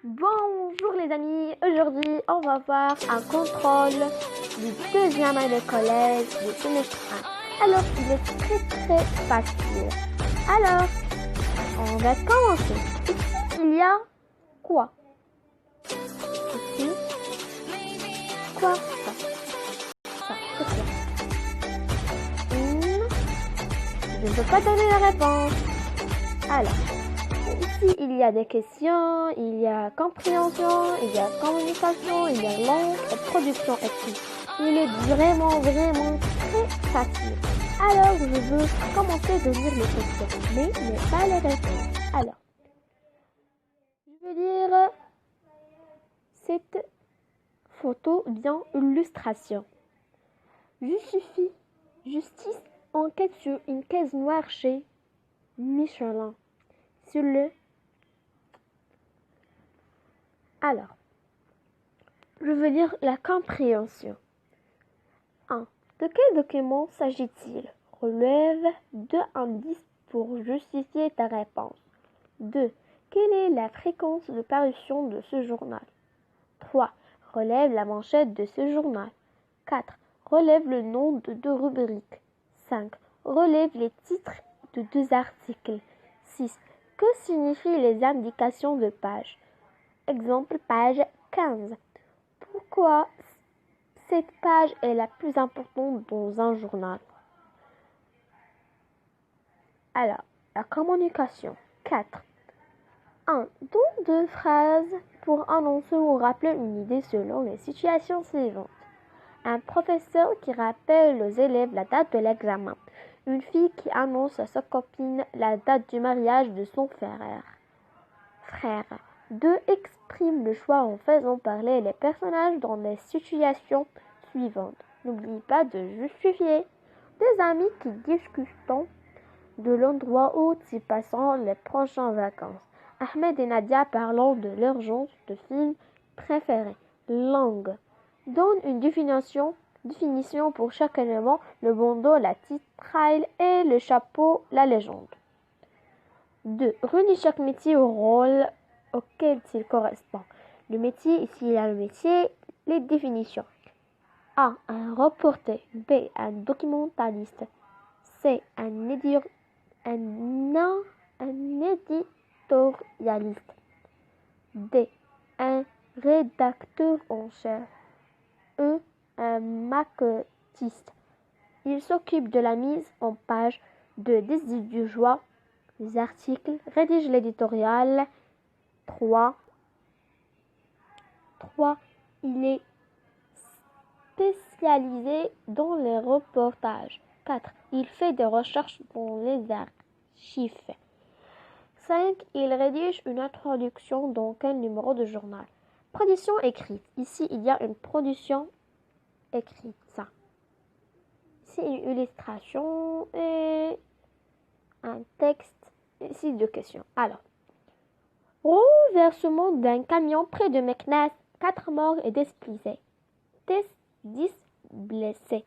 Bonjour les amis, aujourd'hui on va voir un contrôle du deuxième année de collège du semestre 1. Alors il est très facile. Alors on va commencer. Ici il y a quoi? Ici quoi? Ça c'est quoi? Je ne peux pas donner la réponse. Alors ici, il y a des questions, il y a compréhension, il y a communication, il y a langue et production écrite. Il est vraiment très facile. Alors, je veux commencer de lire les questions, mais pas les réponses. Alors, je vais lire cette photo bien illustration. Justice enquête sur une caisse noire chez Michelin. Sur le... Alors, je veux lire la compréhension. 1. De quel document s'agit-il? Relève 2 indices pour justifier ta réponse. 2. Quelle est la fréquence de parution de ce journal? 3. Relève la manchette de ce journal. 4. Relève le nom de 2 rubriques. 5. Relève les titres de 2 articles. 6. Que signifient les indications de page? Exemple, page 15. Pourquoi cette page est la plus importante dans un journal? Alors, la communication. 4. 1. Donne 2 phrases pour annoncer ou rappeler une idée selon les situations suivantes. Un professeur qui rappelle aux élèves la date de l'examen. Une fille qui annonce à sa copine la date du mariage de son frère. 2. Exprime le choix en faisant parler les personnages dans les situations suivantes. N'oublie pas de justifier. 2 amis qui discutent de l'endroit où ils passeront les prochaines vacances. Ahmed et Nadia parlant de leur genre de film préféré. Langue. Donne une définition pour chaque élément, le bandeau, la titraille et le chapeau, la légende. 2. Relie chaque métier au rôle auquel il correspond. Le métier, ici il y a le métier, les définitions. A. Un reporter. B. Un documentaliste. C. Un éditorialiste. D. Un rédacteur en chef. E. Un maquettiste. Il s'occupe de la mise en page de des articles, rédige l'éditorial. 3. Il est spécialisé dans les reportages. 4. Il fait des recherches dans les archives. 5. Il rédige une introduction dans quel numéro de journal? Production écrite. Ici, il y a une production écrite. Ça. Ici, une illustration et un texte. Ici, 2 questions. Alors, renversement d'un camion près de Meknès. 4 morts et 10 blessés.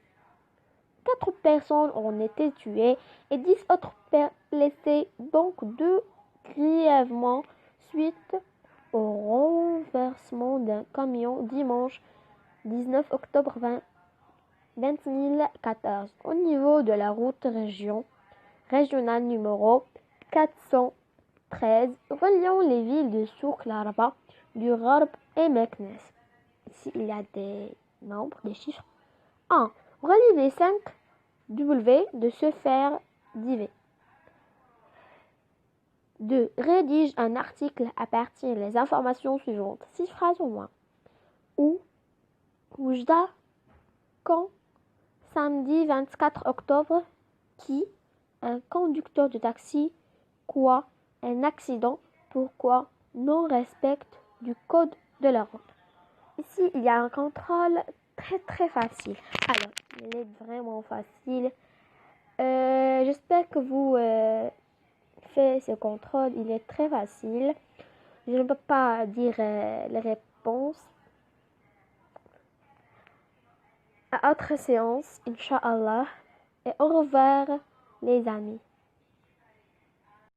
4 personnes ont été tuées et 10 autres blessées, donc 2 grièvement, suite au renversement d'un camion dimanche 19 octobre 2014 au niveau de la route régionale numéro 413 reliant les villes de Souk Laraba, du Gharb et Meknès. Ici, il y a des nombres, des chiffres. 1. Relie les 5 W de se faire diviser. 2. Rédige un article à partir des informations suivantes. 6 phrases au moins. Où? Oujda? Quand? Samedi 24 octobre. Qui? Un conducteur de taxi. Quoi? Un accident. Pourquoi? Non-respect du code de la route. Ici, il y a un contrôle très facile. Alors, il est vraiment facile. J'espère que vous faites ce contrôle. Il est très facile. Je ne peux pas dire les réponses. À autre séance, Inch'Allah. Et au revoir, les amis.